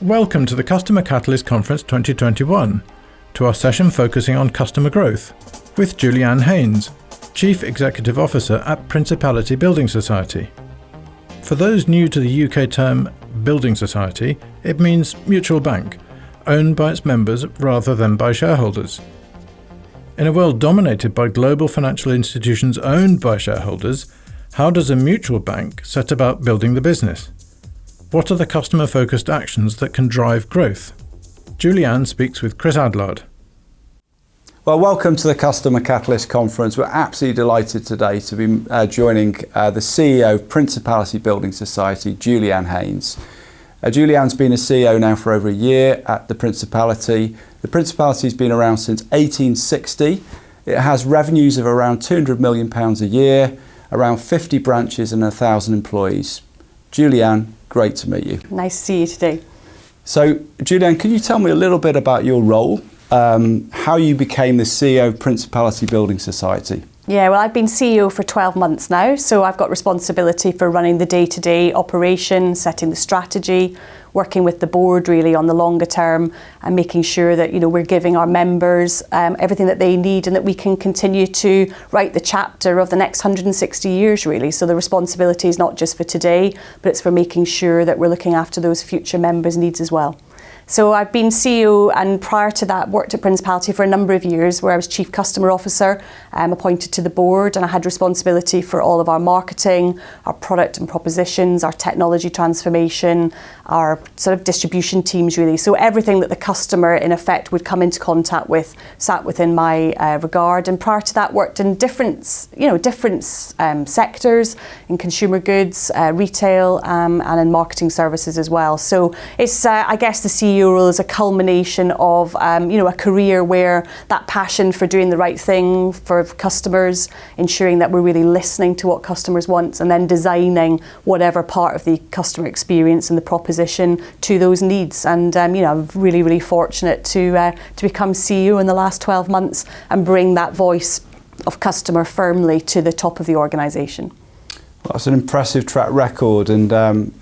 Welcome to the Customer Catalyst Conference 2021, to our session focusing on customer growth, with Julianne Haines, Chief Executive Officer at Principality Building Society. For those new to the UK term building society, it means mutual bank, owned by its members rather than by shareholders. In a world dominated by global financial institutions owned by shareholders, how does a mutual bank set about building the business? What are the customer-focused actions that can drive growth? Julianne speaks with Chris Adlard. Well, welcome to the Customer Catalyst Conference. We're absolutely delighted today to be joining the CEO of Principality Building Society, Julianne Haines. Julianne's been a CEO now for over a year at the Principality. The Principality's been around since 1860. It has revenues of around £200 million a year, around 50 branches and 1,000 employees. Julianne, great to meet you. Nice to see you today. So, Julianne, can you tell me a little bit about your role, how you became the CEO of Principality Building Society? Yeah, well, I've been CEO for 12 months now, so I've got responsibility for running the day-to-day operation, setting the strategy, working with the board really on the longer term and making sure that, we're giving our members everything that they need and that we can continue to write the chapter of the next 160 years really. So the responsibility is not just for today, but it's for making sure that we're looking after those future members' needs as well. So I've been CEO and prior to that worked at Principality for a number of years where I was Chief Customer Officer, appointed to the board, and I had responsibility for all of our marketing, our product and propositions, our technology transformation, our sort of distribution teams really. So everything that the customer in effect would come into contact with sat within my regard, and prior to that worked in different sectors, in consumer goods, retail and in marketing services as well. So it's I guess the CEO role is a culmination of a career where that passion for doing the right thing for customers, ensuring that we're really listening to what customers want and then designing whatever part of the customer experience and the proposition to those needs. And I'm really fortunate to become CEO in the last 12 months and bring that voice of customer firmly to the top of the organisation. Well, that's an impressive track record, and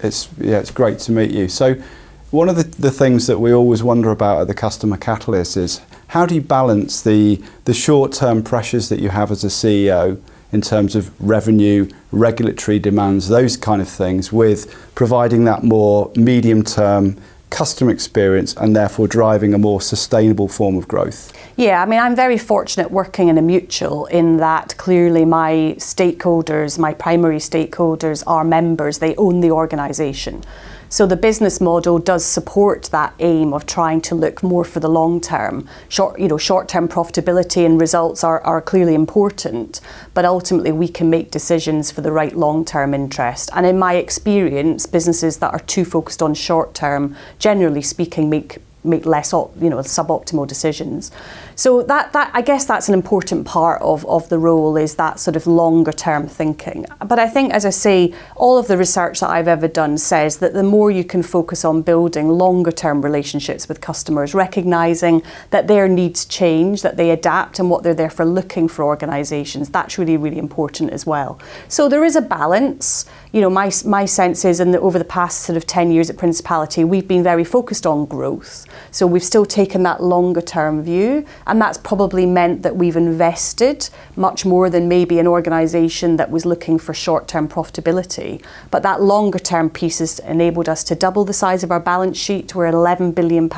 it's great to meet you. So one of the things that we always wonder about at the Customer Catalyst is how do you balance the short-term pressures that you have as a CEO in terms of revenue, regulatory demands, those kind of things, with providing that more medium-term customer experience and therefore driving a more sustainable form of growth? Yeah, I mean, I'm very fortunate working in a mutual in that clearly my stakeholders, my primary stakeholders are members, they own the organisation. So the business model does support that aim of trying to look more for the long term. Short-term profitability and results are clearly important, but ultimately we can make decisions for the right long-term interest. And in my experience, businesses that are too focused on short-term, generally speaking, make less suboptimal decisions. So that I guess that's an important part of the role, is that sort of longer term thinking. But I think, as I say, all of the research that I've ever done says that the more you can focus on building longer term relationships with customers, recognising that their needs change, that they adapt and what they're there for looking for organisations, that's really important as well. So there is a balance. My sense is over the past sort of 10 years at Principality, we've been very focused on growth. So we've still taken that longer term view, and that's probably meant that we've invested much more than maybe an organisation that was looking for short term profitability. But that longer term piece has enabled us to double the size of our balance sheet. We're at £11 billion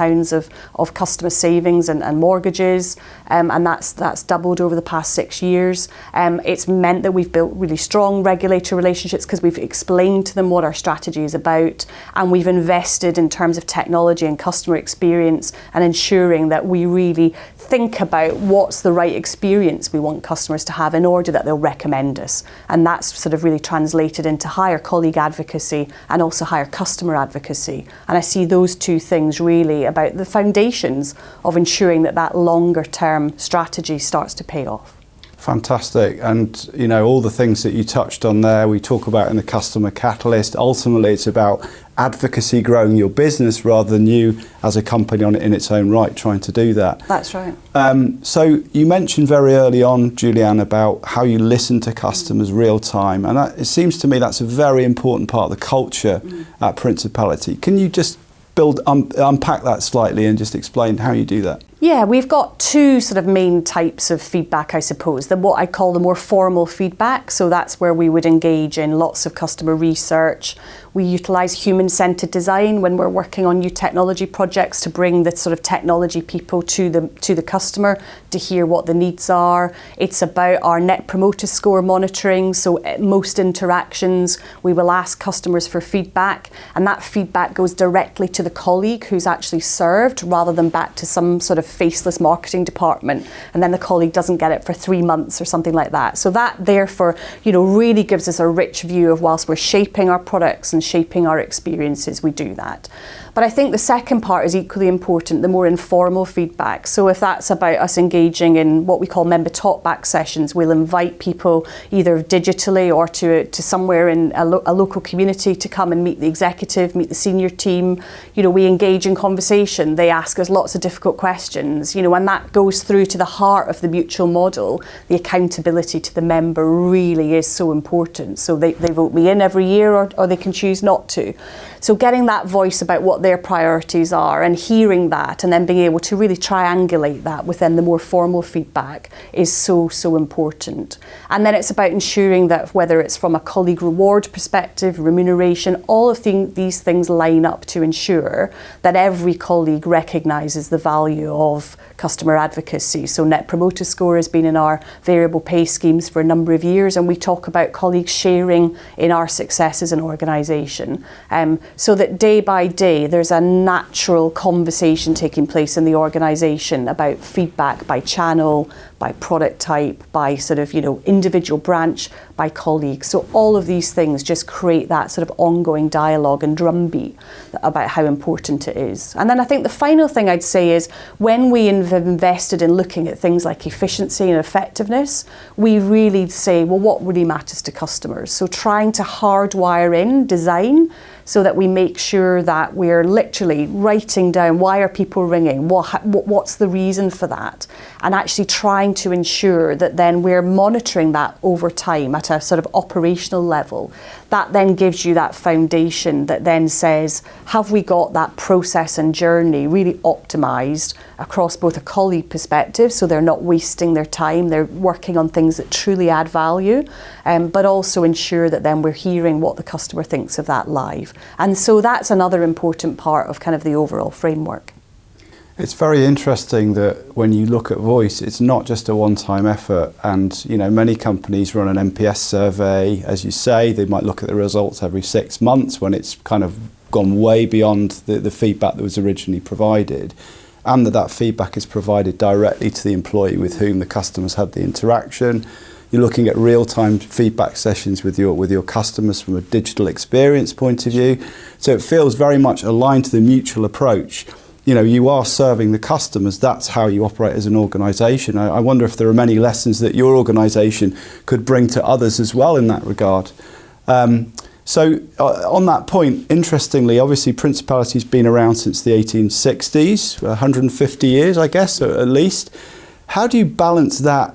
of customer savings and mortgages, and that's doubled over the past 6 years. It's meant that we've built really strong regulatory relationships because we've explained to them what our strategy is about, and we've invested in terms of technology and customer experience and ensuring that we really think about what's the right experience we want customers to have in order that they'll recommend us. And that's sort of really translated into higher colleague advocacy and also higher customer advocacy. And I see those two things really about the foundations of ensuring that longer term strategy starts to pay off. Fantastic. And, you know, all the things that you touched on there, we talk about in the Customer Catalyst. Ultimately, it's about advocacy growing your business rather than you as a company in its own right trying to do that. That's right. So you mentioned very early on, Julianne, about how you listen to customers real time. And it seems to me that's a very important part of the culture at Principality. Can you just unpack that slightly and just explain how you do that? Yeah, we've got two sort of main types of feedback, I suppose. What I call the more formal feedback. So that's where we would engage in lots of customer research. We utilise human-centred design when we're working on new technology projects to bring the sort of technology people to the customer to hear what the needs are. It's about our Net Promoter Score monitoring. So at most interactions, we will ask customers for feedback, and that feedback goes directly to the colleague who's actually served rather than back to some sort of faceless marketing department, and then the colleague doesn't get it for 3 months or something like that. So that therefore, really gives us a rich view of whilst we're shaping our products and shaping our experiences, we do that. But I think the second part is equally important, the more informal feedback. So if that's about us engaging in what we call member talkback sessions, we'll invite people either digitally or to somewhere in a local community to come and meet the executive, meet the senior team. We engage in conversation. They ask us lots of difficult questions, and that goes through to the heart of the mutual model. The accountability to the member really is so important. So they vote me in every year or they can choose not to. So getting that voice about what their priorities are and hearing that and then being able to really triangulate that within the more formal feedback is so important. And then it's about ensuring that whether it's from a colleague reward perspective, remuneration, all of these things line up to ensure that every colleague recognises the value of customer advocacy. So Net Promoter Score has been in our variable pay schemes for a number of years, and we talk about colleagues sharing in our success as an organisation. So that day by day there's a natural conversation taking place in the organisation about feedback by channel, by product type, by sort of individual branch, by colleagues. So all of these things just create that sort of ongoing dialogue and drumbeat about how important it is. And then I think the final thing I'd say is when we have invested in looking at things like efficiency and effectiveness, we really say, well, what really matters to customers? So trying to hardwire in design so that we make sure that we're literally writing down why are people ringing, what's the reason for that, and actually trying to ensure that then we're monitoring that over time at a sort of operational level. That then gives you that foundation that then says, have we got that process and journey really optimised across both a colleague perspective, so they're not wasting their time, they're working on things that truly add value, but also ensure that then we're hearing what the customer thinks of that live. And so that's another important part of kind of the overall framework. It's very interesting that when you look at voice, it's not just a one-time effort. And, many companies run an NPS survey. As you say, they might look at the results every 6 months when it's kind of gone way beyond the feedback that was originally provided. And that feedback is provided directly to the employee with whom the customers had the interaction. You're looking at real-time feedback sessions with your customers from a digital experience point of view. So it feels very much aligned to the mutual approach. You are serving the customers. That's how you operate as an organisation. I wonder if there are many lessons that your organisation could bring to others as well in that regard. So on that point, interestingly, obviously Principality has been around since the 1860s, 150 years, I guess, at least. How do you balance that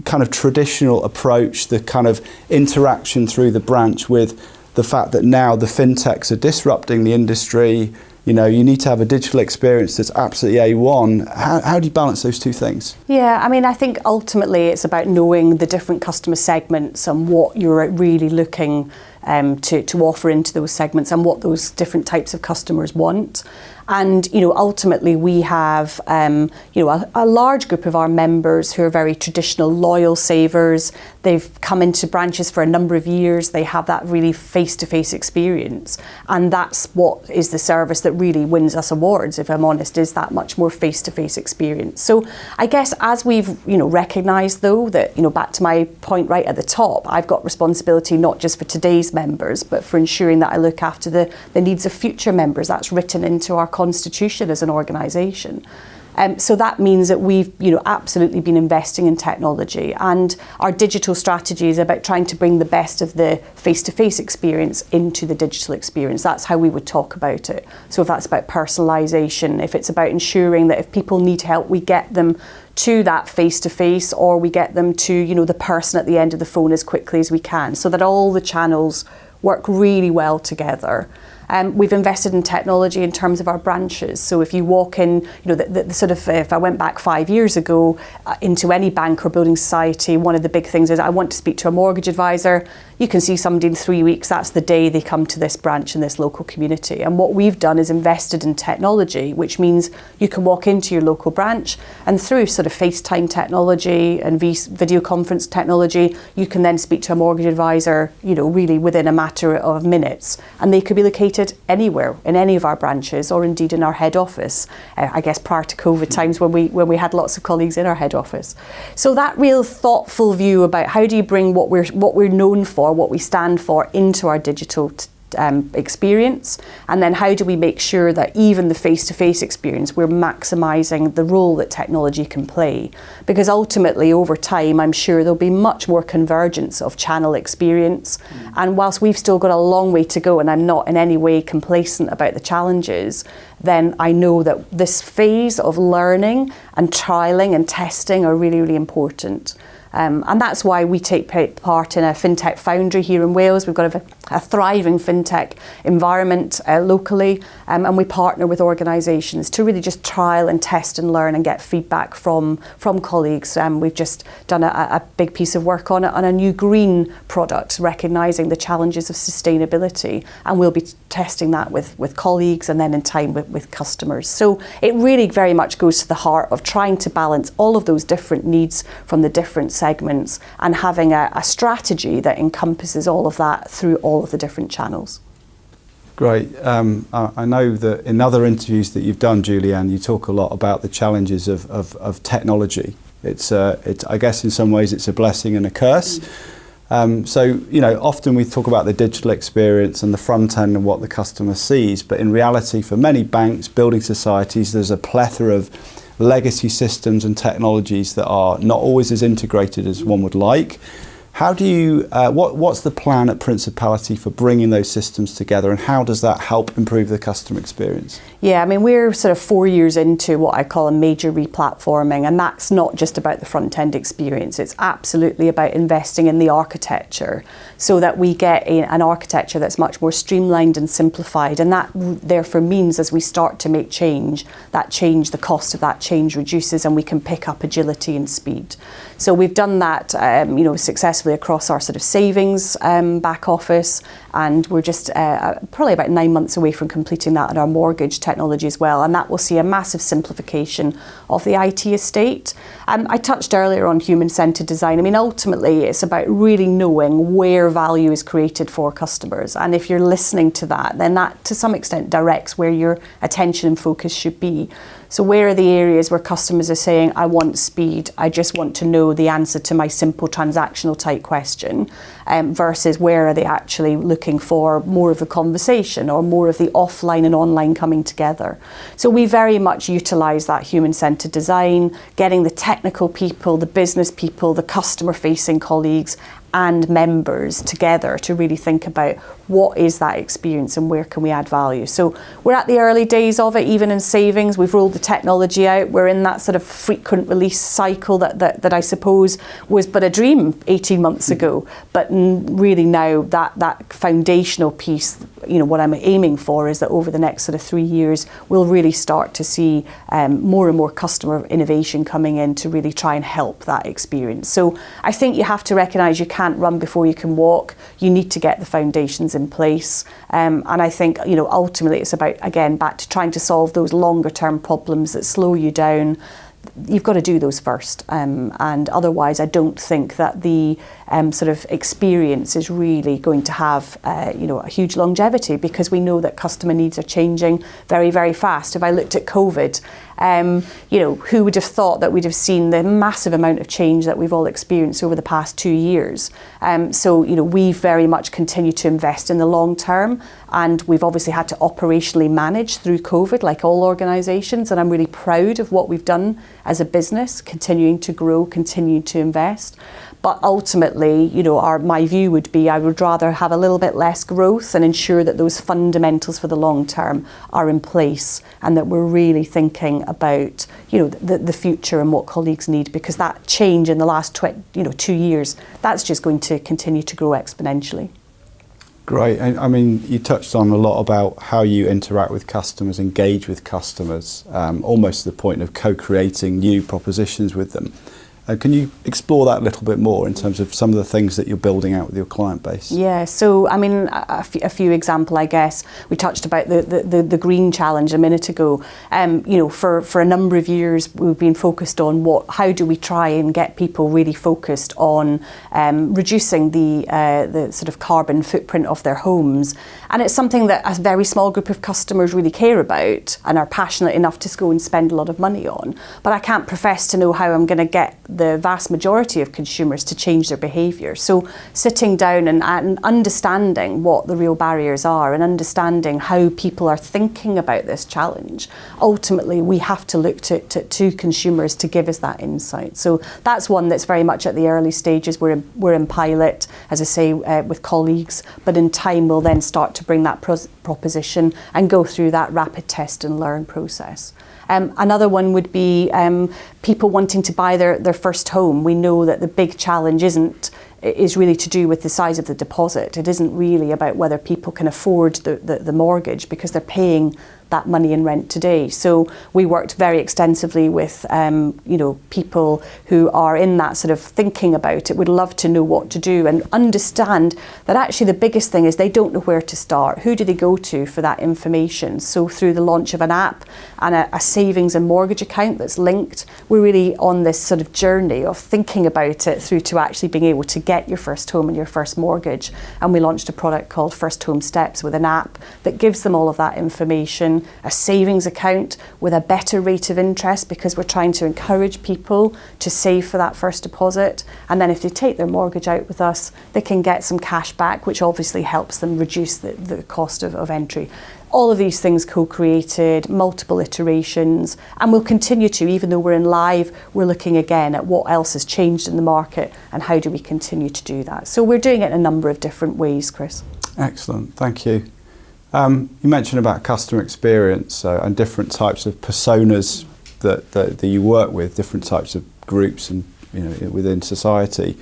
kind of traditional approach, the kind of interaction through the branch, with the fact that now the fintechs are disrupting the industry? You need to have a digital experience that's absolutely A1. How do you balance those two things? Yeah, I think ultimately it's about knowing the different customer segments and what you're really looking to offer into those segments and what those different types of customers want. And ultimately we have a large group of our members who are very traditional, loyal savers. They've come into branches for a number of years. They have that really face-to-face experience, and that's what is the service that really wins us awards, if I'm honest, is that much more face-to-face experience. So I guess as we've recognised though that back to my point right at the top, I've got responsibility not just for today's members but for ensuring that I look after the needs of future members. That's written into our constitution as an organisation. So that means that we've absolutely been investing in technology, and our digital strategy is about trying to bring the best of the face-to-face experience into the digital experience. That's how we would talk about it. So if that's about personalization, if it's about ensuring that if people need help, we get them to that face-to-face, or we get them to the person at the end of the phone as quickly as we can, so that all the channels work really well together. We've invested in technology in terms of our branches. So if you walk in, the sort of, if I went back 5 years ago into any bank or building society, one of the big things is I want to speak to a mortgage advisor. You can see somebody in 3 weeks. That's the day they come to this branch in this local community. And what we've done is invested in technology, which means you can walk into your local branch, and through sort of FaceTime technology and video conference technology, you can then speak to a mortgage advisor, really within a matter of minutes. And they could be located anywhere in any of our branches, or indeed in our head office. I guess prior to COVID times when we had lots of colleagues in our head office. So that real thoughtful view about how do you bring what we're known for, what we stand for, into our digital experience, and then how do we make sure that even the face-to-face experience, we're maximising the role that technology can play, because ultimately over time I'm sure there'll be much more convergence of channel experience. And whilst we've still got a long way to go, and I'm not in any way complacent about the challenges, then I know that this phase of learning and trialling and testing are really, really important. And that's why we take part in a FinTech Foundry here in Wales. We've got a thriving FinTech environment locally, and we partner with organisations to really just trial and test and learn and get feedback from colleagues. We've just done a big piece of work on a new green product, recognising the challenges of sustainability, and we'll be testing that with colleagues and then in time with customers. So it really very much goes to the heart of trying to balance all of those different needs from the different segments, and having a strategy that encompasses all of that through all of the different channels. Great. I know that in other interviews that you've done, Julianne, you talk a lot about the challenges of technology. It's I guess in some ways it's a blessing and a curse. So often we talk about the digital experience and the front end and what the customer sees, but in reality for many banks, building societies, there's a plethora of legacy systems and technologies that are not always as integrated as one would like. How do you, what's the plan at Principality for bringing those systems together, and how does that help improve the customer experience? Yeah, I mean, we're sort of 4 years into what I call a major replatforming, and that's not just about the front end experience. It's absolutely about investing in the architecture so that we get an architecture that's much more streamlined and simplified, and that therefore means as we start to make change, the cost of that change reduces, and we can pick up agility and speed. So we've done that, successfully across our sort of savings back office, and we're just probably about 9 months away from completing that in our mortgage technology as well, and that will see a massive simplification of the IT estate. I touched earlier on human-centred design. I mean, ultimately it's about really knowing where value is created for customers, and if you're listening to that, then that to some extent directs where your attention and focus should be. So where are the areas where customers are saying, I want speed, I just want to know the answer to my simple transactional type question, versus where are they actually looking for more of a conversation or more of the offline and online coming together. So we very much utilise that human-centred design, getting the technical people, the business people, the customer-facing colleagues and members together to really think about what is that experience and where can we add value. So we're at the early days of it, even in savings. We've rolled the technology out. We're in that sort of frequent release cycle that I suppose was but a dream 18 months ago. But really now that foundational piece, what I'm aiming for is that over the next sort of 3 years, we'll really start to see more and more customer innovation coming in to really try and help that experience. So I think you have to recognise you can't run before you can walk. You need to get the foundations in place. And I think, ultimately it's about, again, back to trying to solve those longer term problems that slow you down. You've got to do those first, and otherwise I don't think that the sort of experience is really going to have a huge longevity, because we know that customer needs are changing very, very fast. If I looked at COVID, Who would have thought that we'd have seen the massive amount of change that we've all experienced over the past 2 years? We've very much continued to invest in the long term, and we've obviously had to operationally manage through COVID, like all organisations, and I'm really proud of what we've done as a business, continuing to grow, continuing to invest. But ultimately, my view would be I would rather have a little bit less growth and ensure that those fundamentals for the long term are in place, and that we're really thinking about, the future and what colleagues need, because that change in the last 2 years, that's just going to continue to grow exponentially. Great. I mean, you touched on a lot about how you interact with customers, engage with customers, almost to the point of co-creating new propositions with them. Can you explore that a little bit more in terms of some of the things that you're building out with your client base? Yeah, so I mean, a few examples, I guess. We touched about the green challenge a minute ago. For a number of years, we've been focused on how do we try and get people really focused on reducing the sort of carbon footprint of their homes. And it's something that a very small group of customers really care about and are passionate enough to go and spend a lot of money on. But I can't profess to know how I'm going to get the vast majority of consumers to change their behaviour. So sitting down and understanding what the real barriers are and understanding how people are thinking about this challenge, ultimately we have to look to consumers to give us that insight. So that's one that's very much at the early stages. We're in pilot, as I say, with colleagues, but in time we'll then start to bring that proposition and go through that rapid test and learn process. Another one would be people wanting to buy their first home. We know that the big challenge is really to do with the size of the deposit. It isn't really about whether people can afford the mortgage, because they're paying that money in rent today. So we worked very extensively with people who are in that sort of thinking about it, would love to know what to do and understand that actually the biggest thing is they don't know where to start. Who do they go to for that information? So through the launch of an app and a savings and mortgage account that's linked, we're really on this sort of journey of thinking about it through to actually being able to get your first home and your first mortgage. And we launched a product called First Home Steps with an app that gives them all of that information, a savings account with a better rate of interest, because we're trying to encourage people to save for that first deposit. And then if they take their mortgage out with us, they can get some cash back, which obviously helps them reduce the cost of entry. All of these things co-created, multiple iterations, and we'll continue to, even though we're in live, we're looking again at what else has changed in the market and how do we continue to do that. So we're doing it in a number of different ways, Chris. Excellent, thank you. You mentioned about customer experience and different types of personas that you work with, different types of groups and within society.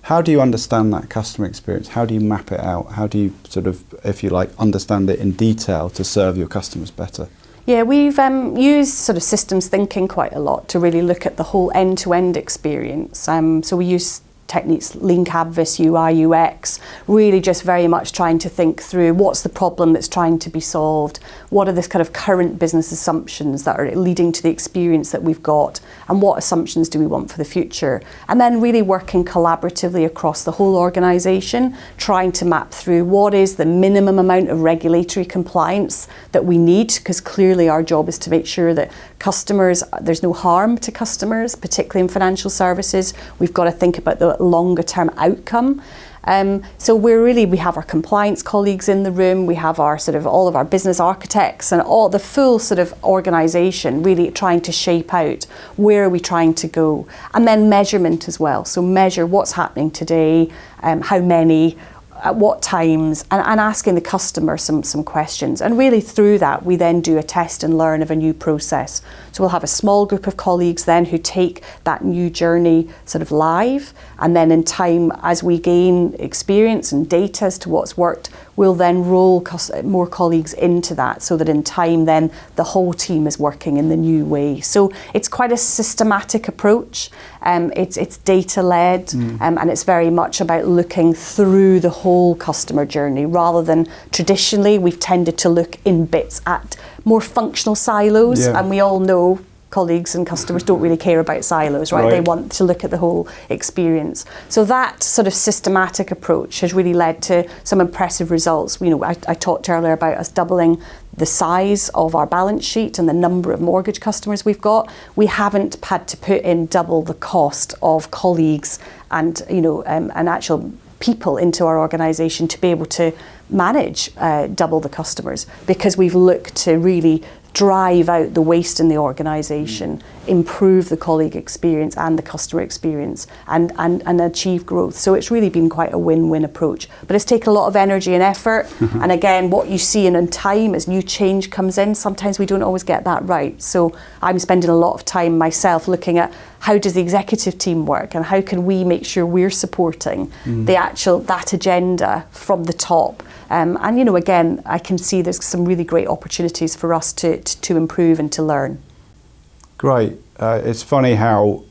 How do you understand that customer experience? How do you map it out? How do you sort of, if you like, understand it in detail to serve your customers better? Yeah, we've used sort of systems thinking quite a lot to really look at the whole end-to-end experience. So we use techniques, lean canvas, UI, UX, really just very much trying to think through what's the problem that's trying to be solved, what are the kind of current business assumptions that are leading to the experience that we've got, and what assumptions do we want for the future. And then really working collaboratively across the whole organisation, trying to map through what is the minimum amount of regulatory compliance that we need, because clearly our job is to make sure that customers, there's no harm to customers, particularly in financial services. We've got to think about the longer term outcome. So we have our compliance colleagues in the room, we have our sort of all of our business architects and all the full sort of organisation really trying to shape out where are we trying to go, and then measurement as well. So measure what's happening today, how many, at what times, and asking the customer some questions. And really through that, we then do a test and learn of a new process. So we'll have a small group of colleagues then who take that new journey sort of live, and then in time, as we gain experience and data as to what's worked, we'll then roll more colleagues into that, so that in time then the whole team is working in the new way. So it's quite a systematic approach. It's data-led, and it's very much about looking through the whole customer journey, rather than traditionally we've tended to look in bits at more functional silos. And we all know colleagues and customers don't really care about silos, right? They want to look at the whole experience. So that sort of systematic approach has really led to some impressive results. You know, I talked earlier about us doubling the size of our balance sheet and the number of mortgage customers we've got. We haven't had to put in double the cost of colleagues and, you know, and actual people into our organisation to be able to manage double the customers, because we've looked to really drive out the waste in the organisation, improve the colleague experience and the customer experience, and achieve growth. So it's really been quite a win-win approach. But it's taken a lot of energy and effort. And again, what you see in time as new change comes in, sometimes we don't always get that right. So I'm spending a lot of time myself looking at how does the executive team work and how can we make sure we're supporting that agenda from the top. And, you know, again, I can see there's some really great opportunities for us to improve and to learn. Great. It's funny how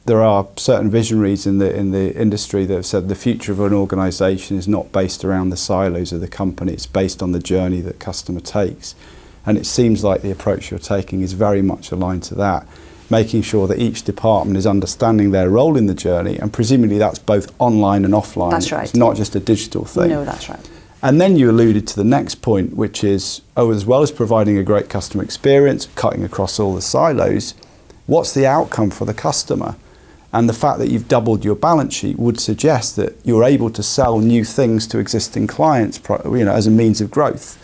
there are certain visionaries in the industry that have said the future of an organisation is not based around the silos of the company, it's based on the journey that customer takes. And it seems like the approach you're taking is very much aligned to that, making sure that each department is understanding their role in the journey, and presumably that's both online and offline. That's right. It's not just a digital thing. No, that's right. And then you alluded to the next point, which is, as well as providing a great customer experience, cutting across all the silos, what's the outcome for the customer? And the fact that you've doubled your balance sheet would suggest that you're able to sell new things to existing clients, you know, as a means of growth.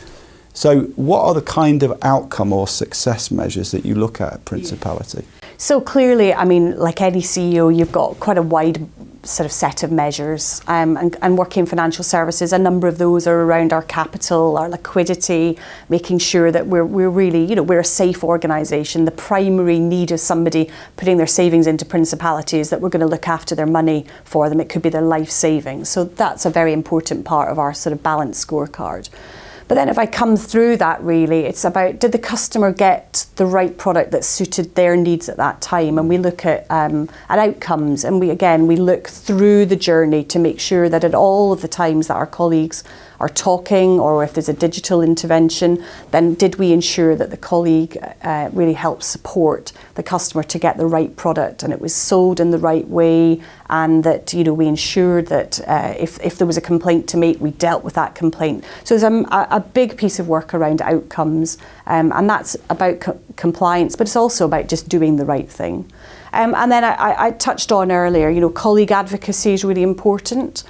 So what are the kind of outcome or success measures that you look at Principality? So clearly, I mean, like any CEO, you've got quite a wide sort of set of measures, and working in financial services, a number of those are around our capital, our liquidity, making sure that we're really, you know, we're a safe organisation. The primary need of somebody putting their savings into Principality is that we're going to look after their money for them. It could be their life savings. So that's a very important part of our sort of balanced scorecard. But then if I come through that, really, it's about, did the customer get the right product that suited their needs at that time? And we look at outcomes, and we look through the journey to make sure that at all of the times that our colleagues are talking, or if there's a digital intervention, then did we ensure that the colleague really helped support the customer to get the right product, and it was sold in the right way, and that, you know, we ensured that if there was a complaint to make, we dealt with that complaint. So there's a big piece of work around outcomes, and that's about compliance, but it's also about just doing the right thing. And then I touched on earlier, you know, colleague advocacy is really important.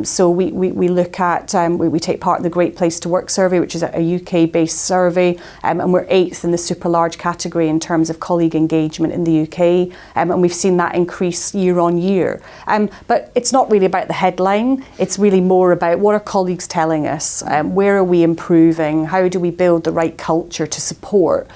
So we look at, we take part in the Great Place to Work survey, which is a UK-based survey, and we're 8th in the super large category in terms of colleague engagement in the UK, and we've seen that increase year on year. But it's not really about the headline, it's really more about what are colleagues telling us, where are we improving, how do we build the right culture to support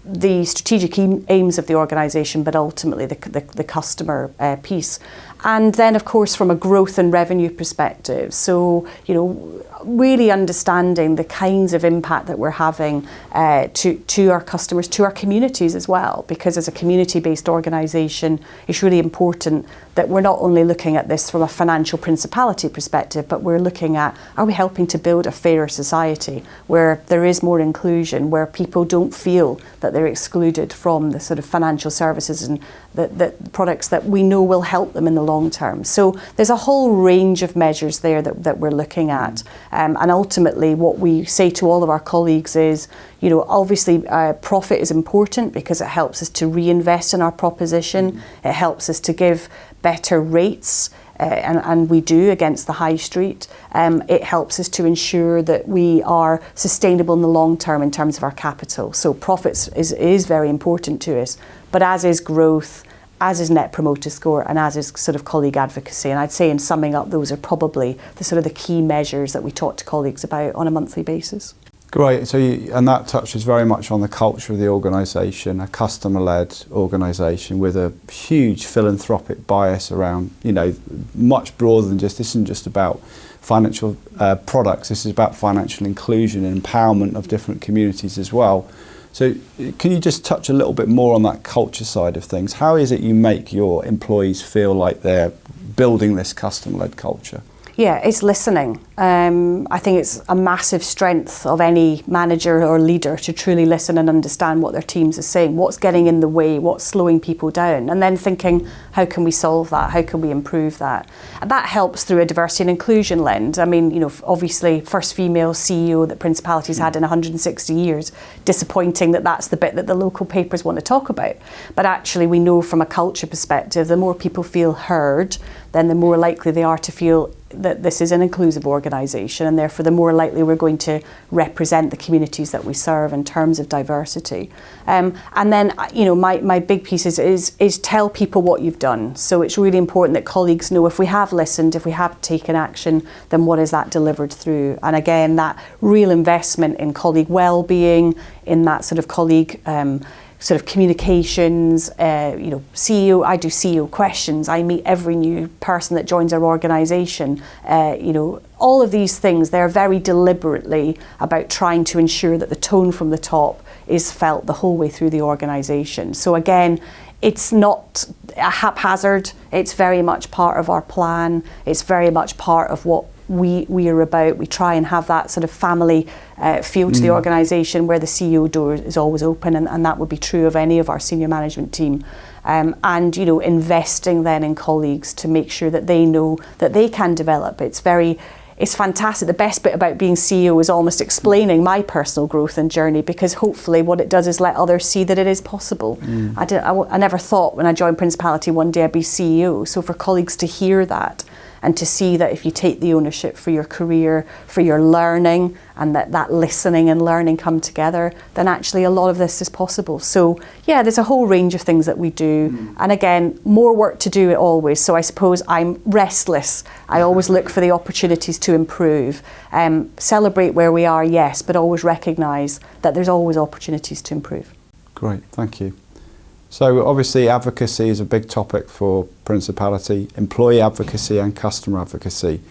the strategic aims of the organisation, but ultimately the customer piece. And then, of course, from a growth and revenue perspective, so, you know, really understanding the kinds of impact that we're having to our customers, to our communities as well, because as a community-based organisation, it's really important that we're not only looking at this from a financial Principality perspective, but we're looking at, are we helping to build a fairer society where there is more inclusion, where people don't feel that they're excluded from the sort of financial services and the products that we know will help them in the long term. So there's a whole range of measures there that we're looking at. And ultimately what we say to all of our colleagues is, you know, obviously profit is important because it helps us to reinvest in our proposition. It helps us to give better rates, and we do against the high street. It helps us to ensure that we are sustainable in the long term in terms of our capital. So profits is very important to us, but as is growth, as is net promoter score, and as is sort of colleague advocacy. And I'd say in summing up, those are probably the sort of the key measures that we talk to colleagues about on a monthly basis. Great. So, and that touches very much on the culture of the organisation, a customer-led organisation with a huge philanthropic bias around, you know, much broader than just, this isn't just about financial products, this is about financial inclusion and empowerment of different communities as well. So can you just touch a little bit more on that culture side of things? How is it you make your employees feel like they're building this customer-led culture? Yeah, it's listening. I think it's a massive strength of any manager or leader to truly listen and understand what their teams are saying, what's getting in the way, what's slowing people down, and then thinking, how can we solve that? How can we improve that? And that helps through a diversity and inclusion lens. I mean, obviously, first female CEO that Principality's had in 160 years. Disappointing that that's the bit that the local papers want to talk about. But actually, we know from a culture perspective, the more people feel heard, then the more likely they are to feel that this is an inclusive organisation, and therefore the more likely we're going to represent the communities that we serve in terms of diversity. And then, my big piece is tell people what you've done. So it's really important that colleagues know if we have listened, if we have taken action, then what is that delivered through? And again, that real investment in colleague well-being, in that sort of colleague sort of communications, CEO, I do CEO questions, I meet every new person that joins our organisation, all of these things, they're very deliberately about trying to ensure that the tone from the top is felt the whole way through the organisation. So again, it's not a haphazard, it's very much part of our plan, it's very much part of what we are about. We try and have that sort of family feel to the organisation where the CEO door is always open, and that would be true of any of our senior management team. And investing then in colleagues to make sure that they know that they can develop. It's fantastic. The best bit about being CEO is almost explaining my personal growth and journey, because hopefully what it does is let others see that it is possible. I never thought when I joined Principality one day I'd be CEO. So for colleagues to hear that and to see that if you take the ownership for your career, for your learning, and that listening and learning come together, then actually a lot of this is possible. So yeah, there's a whole range of things that we do. And again, more work to do always. So I suppose I'm restless. I always look for the opportunities to improve. Celebrate where we are, yes, but always recognise that there's always opportunities to improve. Great, thank you. So obviously advocacy is a big topic for Principality, employee advocacy and customer advocacy.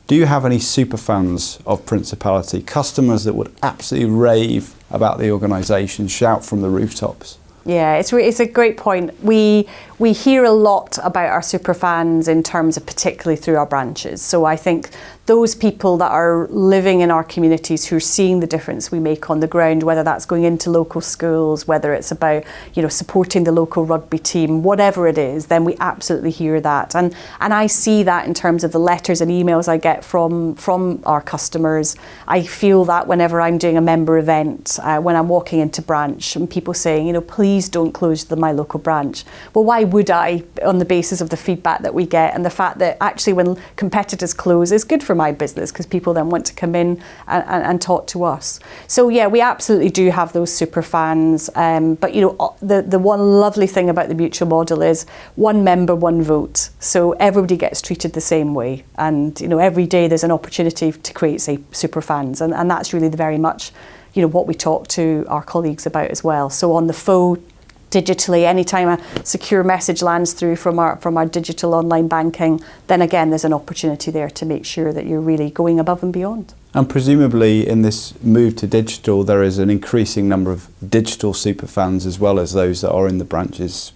Do you have any super fans of Principality, customers that would absolutely rave about the organisation, shout from the rooftops? Yeah, it's a great point. We hear a lot about our super fans in terms of particularly through our branches. So I think those people that are living in our communities who are seeing the difference we make on the ground, whether that's going into local schools, whether it's about supporting the local rugby team, whatever it is, then we absolutely hear that. And I see that in terms of the letters and emails I get from our customers. I feel that whenever I'm doing a member event, when I'm walking into branch and people saying, please don't close my local branch. Well, why would I, on the basis of the feedback that we get and the fact that actually when competitors close, it's good for my business because people then want to come in and talk to us. So yeah, we absolutely do have those super fans. But the one lovely thing about the mutual model is one member, one vote. So everybody gets treated the same way. And every day there's an opportunity to create, say, super fans. And that's really very much what we talk to our colleagues about as well. So on the phone, digitally, anytime a secure message lands through from our digital online banking, then again there's an opportunity there to make sure that you're really going above and beyond. And presumably in this move to digital, there is an increasing number of digital super fans as well as those that are in the branches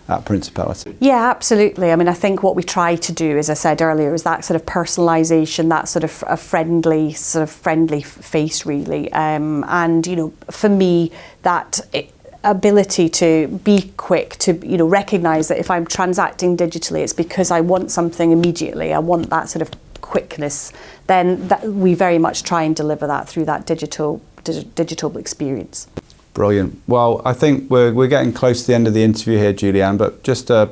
at Principality. Yeah, absolutely. I mean, I think what we try to do, as I said earlier, is that sort of personalisation, that sort of a friendly face, really. And for me, that ability to be quick, to recognise that if I'm transacting digitally, it's because I want something immediately. I want that sort of quickness. Then we very much try and deliver that through that digital experience. Brilliant. Well, I think we're getting close to the end of the interview here, Julianne, but just a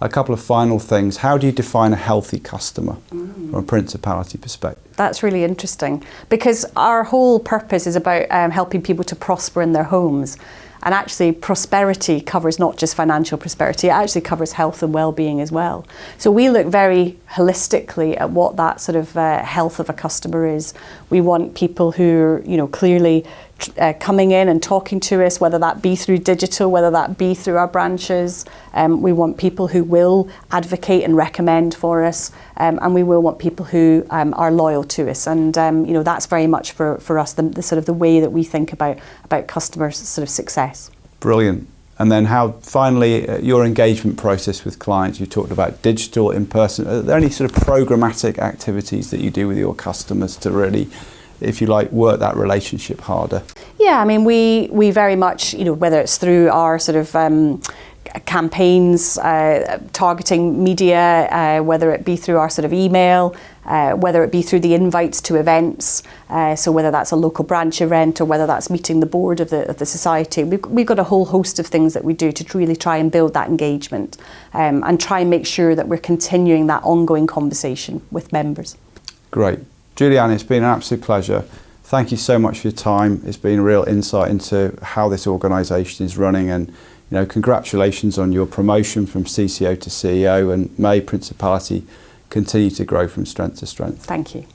couple of final things. How do you define a healthy customer from a Principality perspective? That's really interesting, because our whole purpose is about helping people to prosper in their homes. And actually prosperity covers not just financial prosperity, it actually covers health and well-being as well. So we look very holistically at what that sort of health of a customer is. We want people who are, clearly coming in and talking to us, whether that be through digital, whether that be through our branches. We want people who will advocate and recommend for us, and we will want people who are loyal to us. And that's very much for us the sort of the way that we think about customer sort of success. Brilliant. And then how, finally, your engagement process with clients. You talked about digital, in person. Are there any sort of programmatic activities that you do with your customers to really, if you like, work that relationship harder? Yeah, I mean, we very much, whether it's through our sort of campaigns, targeting media, whether it be through our sort of email, whether it be through the invites to events, so whether that's a local branch event or whether that's meeting the board of the society. We've got a whole host of things that we do to really try and build that engagement and try and make sure that we're continuing that ongoing conversation with members. Great. Julianne, it's been an absolute pleasure. Thank you so much for your time. It's been a real insight into how this organisation is running, and congratulations on your promotion from CCO to CEO, and may Principality continue to grow from strength to strength. Thank you.